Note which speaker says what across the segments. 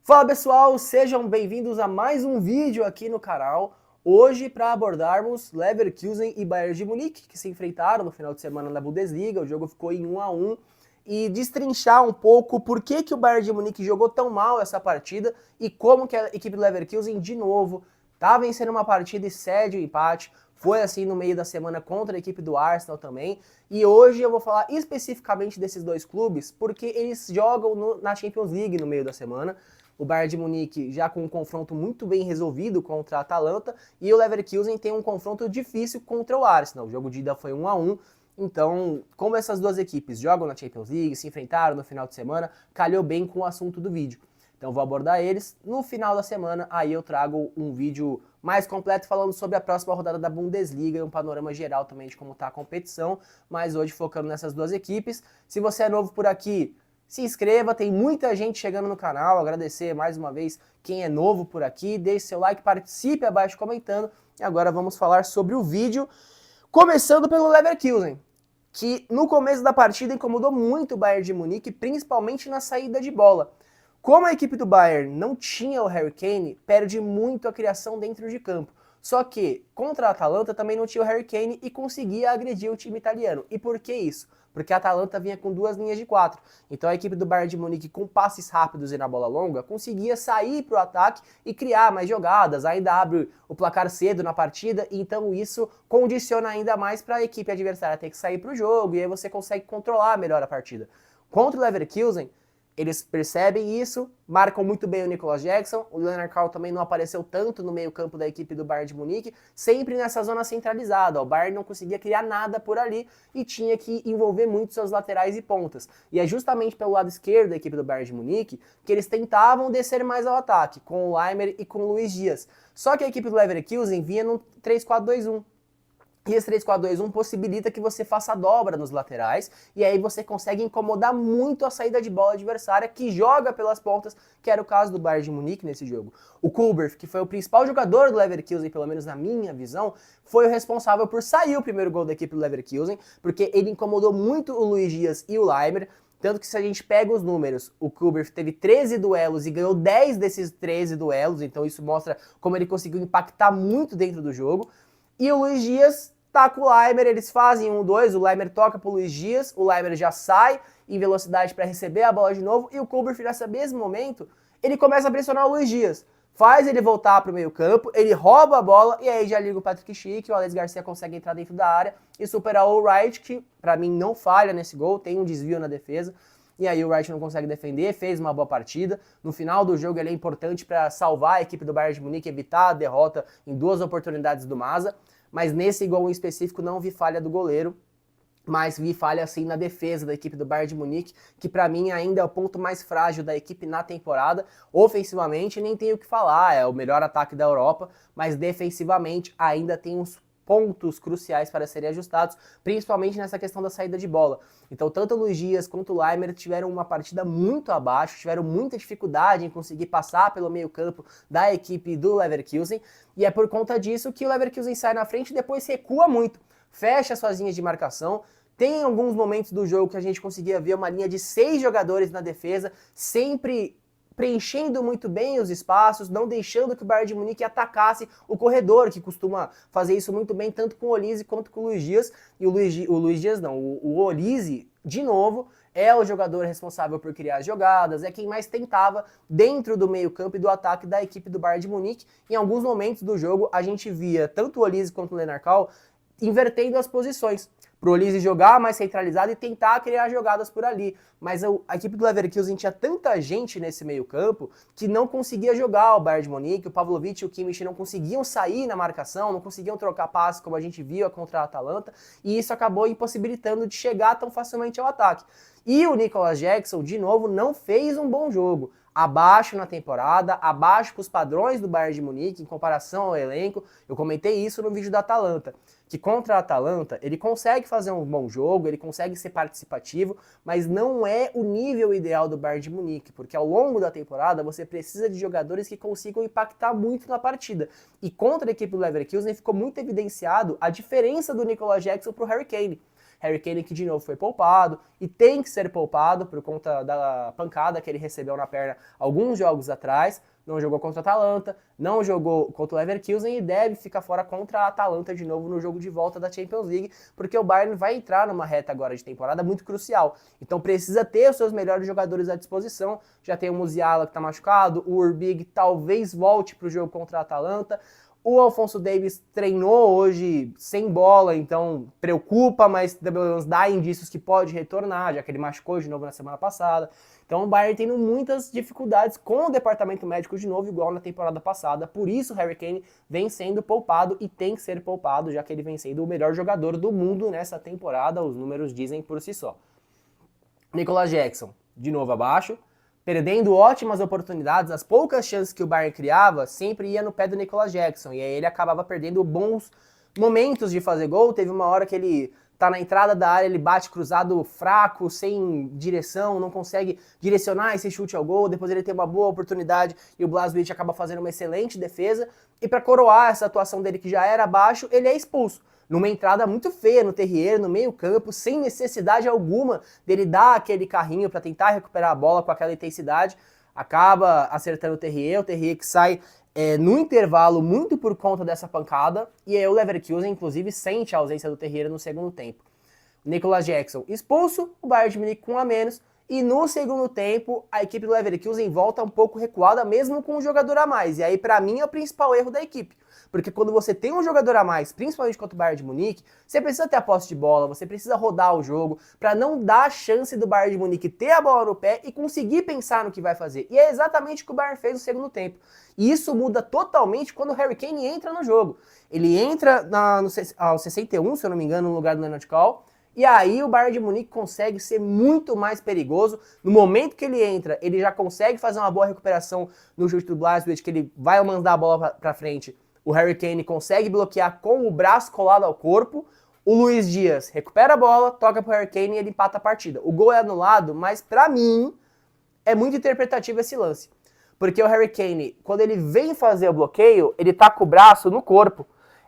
Speaker 1: Fala pessoal, sejam bem-vindos a mais um vídeo aqui no canal. Hoje para abordarmos Leverkusen e Bayern de Munique, que se enfrentaram no final de semana na Bundesliga. O jogo ficou em 1-1 e destrinchar um pouco por que o Bayern de Munique jogou tão mal essa partida e como que a equipe do Leverkusen, de novo, tá vencendo uma partida e cede o empate. Foi assim no meio da semana contra a equipe do Arsenal também. E hoje eu vou falar especificamente desses dois clubes, porque eles jogam na Champions League no meio da semana. O Bayern de Munique já com um confronto muito bem resolvido contra a Atalanta, e o Leverkusen tem um confronto difícil contra o Arsenal. O jogo de ida foi 1-1, então, como essas duas equipes jogam na Champions League, se enfrentaram no final de semana, calhou bem com o assunto do vídeo. Então vou abordar eles no final da semana, aí eu trago um vídeo mais completo falando sobre a próxima rodada da Bundesliga e um panorama geral também de como está a competição, mas hoje focando nessas duas equipes. Se você é novo por aqui, se inscreva, tem muita gente chegando no canal, agradecer mais uma vez quem é novo por aqui, deixe seu like, participe abaixo comentando, e agora vamos falar sobre o vídeo, começando pelo Leverkusen, que no começo da partida incomodou muito o Bayern de Munique, principalmente na saída de bola. Como a equipe do Bayern não tinha o Harry Kane, perde muito a criação dentro de campo. Só que contra a Atalanta também não tinha o Harry Kane e conseguia agredir o time italiano. E por que isso? Porque a Atalanta vinha com duas linhas de 4. Então a equipe do Bayern de Munique, com passes rápidos e na bola longa, conseguia sair para o ataque e criar mais jogadas, ainda abre o placar cedo na partida, e então isso condiciona ainda mais para a equipe adversária ter que sair para o jogo, e aí você consegue controlar melhor a partida. Contra o Leverkusen, eles percebem isso, marcam muito bem o Nicolas Jackson, o Leonard Carl também não apareceu tanto no meio campo da equipe do Bayern de Munique, sempre nessa zona centralizada. O Bayern não conseguia criar nada por ali e tinha que envolver muito seus laterais e pontas. E é justamente pelo lado esquerdo da equipe do Bayern de Munique que eles tentavam descer mais ao ataque, com o Laimer e com o Luiz Dias. Só que a equipe do Leverkusen vinha no 3-4-2-1. E esse 3-4-2-1 possibilita que você faça a dobra nos laterais, e aí você consegue incomodar muito a saída de bola adversária, que joga pelas pontas, que era o caso do Bayern de Munique nesse jogo. O Kulbert, que foi o principal jogador do Leverkusen, pelo menos na minha visão, foi o responsável por sair o primeiro gol da equipe do Leverkusen, porque ele incomodou muito o Luiz Dias e o Laimer. Tanto que se a gente pega os números, o Kulbert teve 13 duelos e ganhou 10 desses 13 duelos, então isso mostra como ele conseguiu impactar muito dentro do jogo. E o Luiz Dias tá com o Laimer, eles fazem 1-2, o Laimer toca pro Luiz Dias, o Laimer já sai em velocidade para receber a bola de novo, e o Kulbert, nesse mesmo momento, ele começa a pressionar o Luiz Dias. Faz ele voltar pro meio campo, ele rouba a bola, e aí já liga o Patrick Schick, o Alex Garcia consegue entrar dentro da área e superar o Wright, que pra mim não falha nesse gol, tem um desvio na defesa. E aí o Wright não consegue defender, fez uma boa partida. No final do jogo ele é importante para salvar a equipe do Bayern de Munique, evitar a derrota em duas oportunidades do Masa. Mas nesse gol em específico não vi falha do goleiro, mas vi falha assim na defesa da equipe do Bayern de Munique, que para mim ainda é o ponto mais frágil da equipe na temporada. Ofensivamente nem tenho o que falar, é o melhor ataque da Europa, mas defensivamente ainda tem uns pontos cruciais para serem ajustados, principalmente nessa questão da saída de bola. Então tanto o Luiz Dias quanto o Laimer tiveram uma partida muito abaixo, tiveram muita dificuldade em conseguir passar pelo meio campo da equipe do Leverkusen, e é por conta disso que o Leverkusen sai na frente e depois recua muito, fecha suas linhas de marcação. Tem alguns momentos do jogo que a gente conseguia ver uma linha de 6 jogadores na defesa, sempre preenchendo muito bem os espaços, não deixando que o Bayern de Munique atacasse o corredor, que costuma fazer isso muito bem, tanto com o Olise quanto com o Luiz Dias. E o Luiz Dias não, o Olise, de novo, é o jogador responsável por criar as jogadas, é quem mais tentava dentro do meio campo e do ataque da equipe do Bayern de Munique. Em alguns momentos do jogo, a gente via tanto o Olise quanto o Leonard Carl invertendo as posições, pro Olise jogar mais centralizado e tentar criar jogadas por ali. Mas a equipe do Leverkusen tinha tanta gente nesse meio campo que não conseguia jogar o Bayern de Munique, o Pavlovic e o Kimmich não conseguiam sair na marcação, não conseguiam trocar passes como a gente viu contra a Atalanta, e isso acabou impossibilitando de chegar tão facilmente ao ataque. E o Nicolas Jackson, de novo, não fez um bom jogo. Abaixo na temporada, abaixo para os padrões do Bayern de Munique em comparação ao elenco. Eu comentei isso no vídeo da Atalanta, que contra a Atalanta ele consegue fazer um bom jogo, ele consegue ser participativo, mas não é o nível ideal do Bayern de Munique, porque ao longo da temporada você precisa de jogadores que consigam impactar muito na partida. E contra a equipe do Leverkusen ficou muito evidenciado a diferença do Nicolas Jackson para o Harry Kane. Harry Kane que de novo foi poupado e tem que ser poupado por conta da pancada que ele recebeu na perna alguns jogos atrás. Não jogou contra a Atalanta, não jogou contra o Leverkusen e deve ficar fora contra a Atalanta de novo no jogo de volta da Champions League, porque o Bayern vai entrar numa reta agora de temporada muito crucial. Então precisa ter os seus melhores jogadores à disposição. Já tem o Musiala que está machucado, o Urbig talvez volte para o jogo contra a Atalanta. O Alphonso Davies treinou hoje sem bola, então preocupa, mas também dá indícios que pode retornar, já que ele machucou de novo na semana passada. Então o Bayern tendo muitas dificuldades com o departamento médico de novo, igual na temporada passada. Por isso o Harry Kane vem sendo poupado e tem que ser poupado, já que ele vem sendo o melhor jogador do mundo nessa temporada, os números dizem por si só. Nicolas Jackson, de novo abaixo, perdendo ótimas oportunidades, as poucas chances que o Bayern criava, sempre ia no pé do Nicolas Jackson, e aí ele acabava perdendo bons momentos de fazer gol. Teve uma hora que ele tá na entrada da área, ele bate cruzado fraco, sem direção, não consegue direcionar esse chute ao gol, depois ele tem uma boa oportunidade e o Blažević acaba fazendo uma excelente defesa, e para coroar essa atuação dele que já era abaixo, ele é expulso. Numa entrada muito feia no Terrier, no meio campo, sem necessidade alguma dele dar aquele carrinho para tentar recuperar a bola com aquela intensidade, acaba acertando o Terrier que sai no intervalo muito por conta dessa pancada, e aí o Leverkusen inclusive sente a ausência do Terrier no segundo tempo. Nicolas Jackson expulso, o Bayern de Munique com um a menos, e no segundo tempo a equipe do Leverkusen volta um pouco recuada, mesmo com um jogador a mais, e aí para mim é o principal erro da equipe. Porque quando você tem um jogador a mais, principalmente contra o Bayern de Munique, você precisa ter a posse de bola, você precisa rodar o jogo, para não dar a chance do Bayern de Munique ter a bola no pé e conseguir pensar no que vai fazer. E é exatamente o que o Bayern fez no segundo tempo. E isso muda totalmente quando o Harry Kane entra no jogo. Ele entra aos 61, se eu não me engano, no lugar do Leonard Cohen, e aí o Bayern de Munique consegue ser muito mais perigoso. No momento que ele entra, ele já consegue fazer uma boa recuperação no chute do Blažević, que ele vai mandar a bola para frente. O Harry Kane consegue bloquear com o braço colado ao corpo. O Luiz Dias recupera a bola, toca pro Harry Kane e ele empata a partida. O gol é anulado, mas pra mim é muito interpretativo esse lance. Porque o Harry Kane, quando ele vem fazer o bloqueio, ele tá com o braço no corpo.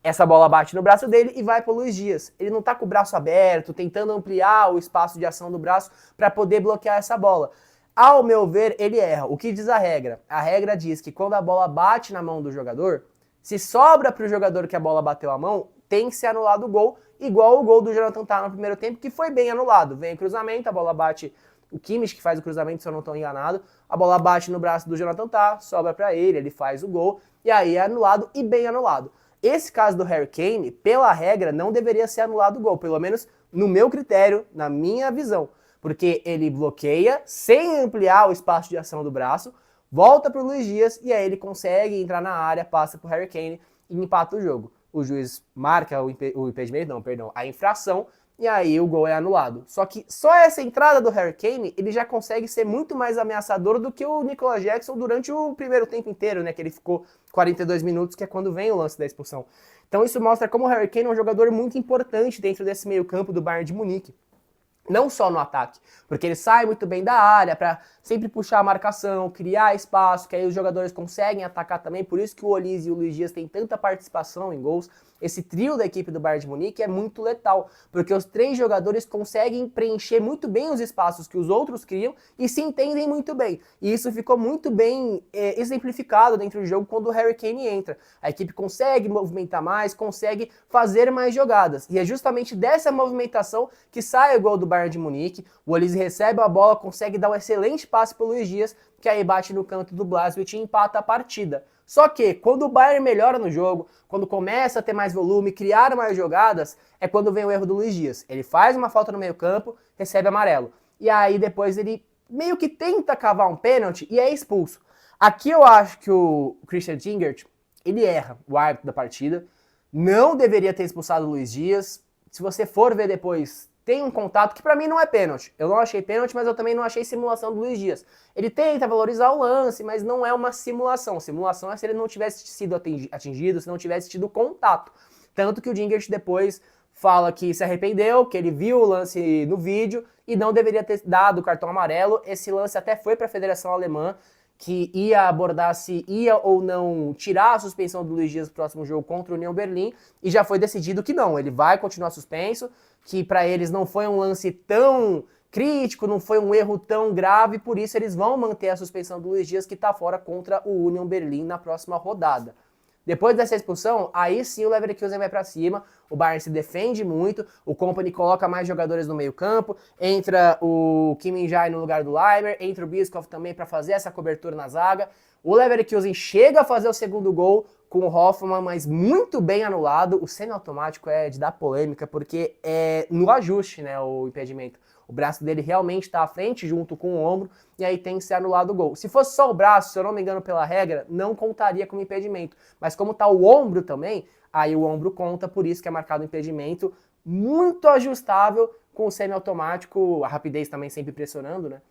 Speaker 1: Essa bola bate no braço dele e vai pro Luiz Dias. Ele não tá com o braço aberto, tentando ampliar o espaço de ação do braço para poder bloquear essa bola. Ao meu ver, ele erra. O que diz a regra? A regra diz que quando a bola bate na mão do jogador, se sobra para o jogador que a bola bateu a mão, tem que ser anulado o gol, igual o gol do Jonathan Tah no primeiro tempo, que foi bem anulado. Vem cruzamento, a bola bate, o Kimmich que faz o cruzamento, se eu não estou enganado, a bola bate no braço do Jonathan Tah, sobra para ele faz o gol, e aí é anulado e bem anulado. Esse caso do Harry Kane, pela regra, não deveria ser anulado o gol, pelo menos no meu critério, na minha visão, porque ele bloqueia sem ampliar o espaço de ação do braço, volta para o Luiz Dias e aí ele consegue entrar na área, passa para o Harry Kane e empata o jogo. O juiz marca o impedimento, a infração, e aí o gol é anulado. Só que só essa entrada do Harry Kane, ele já consegue ser muito mais ameaçador do que o Nicolas Jackson durante o primeiro tempo inteiro, né? Que ele ficou 42 minutos, que é quando vem o lance da expulsão. Então isso mostra como o Harry Kane é um jogador muito importante dentro desse meio campo do Bayern de Munique. Não só no ataque, porque ele sai muito bem da área para sempre puxar a marcação, criar espaço, que aí os jogadores conseguem atacar também, por isso que o Olise e o Luiz Dias têm tanta participação em gols. Esse trio da equipe do Bayern de Munique é muito letal, porque os três jogadores conseguem preencher muito bem os espaços que os outros criam e se entendem muito bem. E isso ficou muito bem exemplificado dentro do jogo quando o Harry Kane entra. A equipe consegue movimentar mais, consegue fazer mais jogadas. E é justamente dessa movimentação que sai o gol do Bayern de Munique. O Olise recebe a bola, consegue dar um excelente passe para o Luiz Dias, que aí bate no canto do Blažević e empata a partida. Só que quando o Bayern melhora no jogo, quando começa a ter mais volume, criar mais jogadas, é quando vem o erro do Luiz Dias. Ele faz uma falta no meio campo, recebe amarelo. E aí depois ele meio que tenta cavar um pênalti e é expulso. Aqui eu acho que o Christian Djingert, ele erra o árbitro da partida. Não deveria ter expulsado o Luiz Dias. Se você for ver depois, tem um contato que pra mim não é pênalti. Eu não achei pênalti, mas eu também não achei simulação do Luiz Dias. Ele tenta valorizar o lance, mas não é uma simulação. Simulação é se ele não tivesse sido atingido, se não tivesse tido contato. Tanto que o Djingert depois fala que se arrependeu, que ele viu o lance no vídeo e não deveria ter dado o cartão amarelo. Esse lance até foi para a Federação Alemã, que ia abordar se ia ou não tirar a suspensão do Luiz Dias no próximo jogo contra o União Berlim, e já foi decidido que não, ele vai continuar suspenso, que para eles não foi um lance tão crítico, não foi um erro tão grave, por isso eles vão manter a suspensão do Luiz Dias, que está fora contra o União Berlim na próxima rodada. Depois dessa expulsão, aí sim o Leverkusen vai para cima, o Bayern se defende muito, o Kompany coloca mais jogadores no meio campo, entra o Kim Min-jae no lugar do Leimer, entra o Bischoff também para fazer essa cobertura na zaga. O Leverkusen chega a fazer o segundo gol com o Hoffmann, mas muito bem anulado. O semiautomático é de dar polêmica, porque é no ajuste, né, o impedimento. O braço dele realmente está à frente, junto com o ombro, e aí tem que ser anulado o gol. Se fosse só o braço, se eu não me engano pela regra, não contaria como impedimento. Mas como está o ombro também, aí o ombro conta, por isso que é marcado o impedimento. Muito ajustável com o semiautomático, a rapidez também sempre pressionando, né?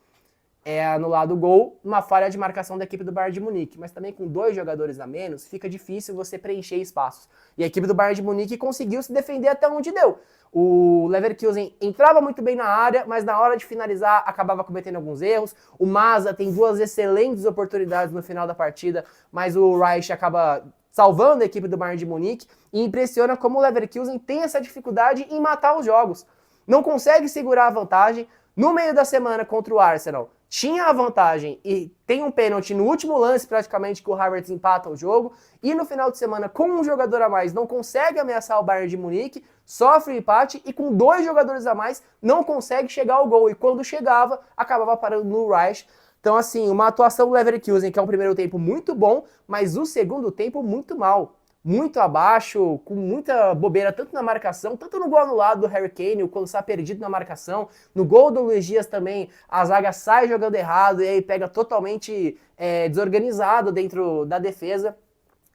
Speaker 1: É anulado o gol, uma falha de marcação da equipe do Bayern de Munique, mas também com 2 jogadores a menos, fica difícil você preencher espaços. E a equipe do Bayern de Munique conseguiu se defender até onde deu. O Leverkusen entrava muito bem na área, mas na hora de finalizar acabava cometendo alguns erros. O Masa tem 2 excelentes oportunidades no final da partida, mas o Reich acaba salvando a equipe do Bayern de Munique, e impressiona como o Leverkusen tem essa dificuldade em matar os jogos. Não consegue segurar a vantagem. No meio da semana contra o Arsenal, tinha a vantagem e tem um pênalti no último lance praticamente que o Havertz empata o jogo, e no final de semana com um jogador a mais não consegue ameaçar o Bayern de Munique, sofre o empate e com 2 jogadores a mais não consegue chegar ao gol, e quando chegava acabava parando no Reich. Então assim, uma atuação do Leverkusen que é um primeiro tempo muito bom, mas o segundo tempo muito mal. Muito abaixo, com muita bobeira, tanto na marcação, tanto no gol anulado do Harry Kane, quando está perdido na marcação, no gol do Luiz Dias também, a zaga sai jogando errado e aí pega totalmente desorganizado dentro da defesa.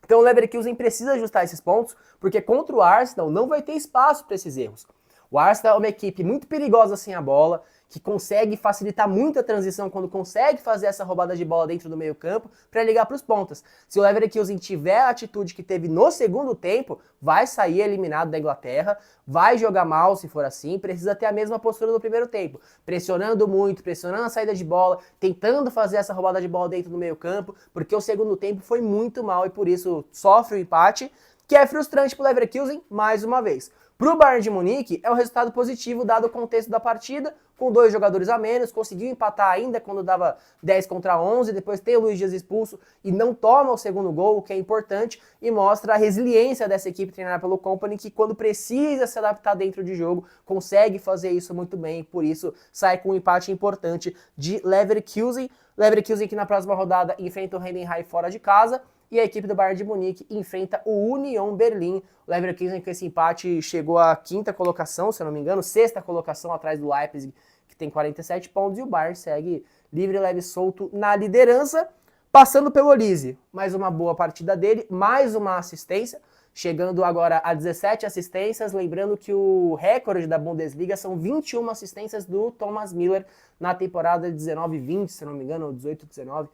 Speaker 1: Então o Leverkusen precisa ajustar esses pontos, porque contra o Arsenal não vai ter espaço para esses erros. O Arsenal é uma equipe muito perigosa sem a bola, que consegue facilitar muito a transição quando consegue fazer essa roubada de bola dentro do meio campo para ligar para os pontas. Se o Leverkusen tiver a atitude que teve no segundo tempo, vai sair eliminado da Inglaterra, vai jogar mal se for assim, precisa ter a mesma postura do primeiro tempo, pressionando muito, pressionando a saída de bola, tentando fazer essa roubada de bola dentro do meio campo, porque o segundo tempo foi muito mal e por isso sofre o empate, que é frustrante para o Leverkusen mais uma vez. Para o Bayern de Munique, é um resultado positivo dado o contexto da partida, com 2 jogadores a menos, conseguiu empatar ainda quando dava 10 contra 11, depois tem o Luiz Dias expulso e não toma o segundo gol, o que é importante, e mostra a resiliência dessa equipe treinada pelo Kompany, que quando precisa se adaptar dentro de jogo, consegue fazer isso muito bem, por isso sai com um empate importante de Leverkusen. Leverkusen que na próxima rodada enfrenta o Heidenheim fora de casa, e a equipe do Bayern de Munique enfrenta o Union Berlim. O Leverkusen com esse empate chegou à 5ª colocação, se eu não me engano, 6ª colocação atrás do Leipzig, que tem 47 pontos, e o Bayern segue livre, leve e solto na liderança, passando pelo Olise. Mais uma boa partida dele, mais uma assistência, chegando agora a 17 assistências, lembrando que o recorde da Bundesliga são 21 assistências do Thomas Müller na temporada de 19-20, se eu não me engano, ou 18-19,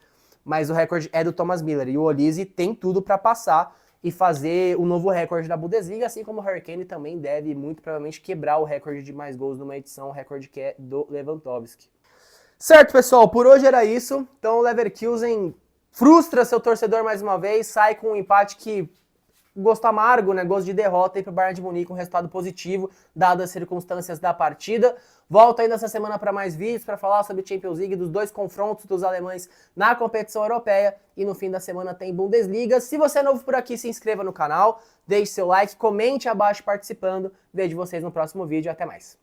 Speaker 1: mas o recorde é do Thomas Müller, e o Olise tem tudo para passar e fazer o novo recorde da Bundesliga, assim como o Harry Kane também deve muito provavelmente quebrar o recorde de mais gols numa edição, o recorde que é do Lewandowski. Certo, pessoal, por hoje era isso. Então o Leverkusen frustra seu torcedor mais uma vez, sai com um empate que gosto amargo, né? Gosto de derrota aí para o Bayern de Munique, um resultado positivo, dadas as circunstâncias da partida. Volto ainda essa semana para mais vídeos, para falar sobre Champions League, dos 2 confrontos dos alemães na competição europeia, e no fim da semana tem Bundesliga. Se você é novo por aqui, se inscreva no canal, deixe seu like, comente abaixo participando. Vejo vocês no próximo vídeo, até mais.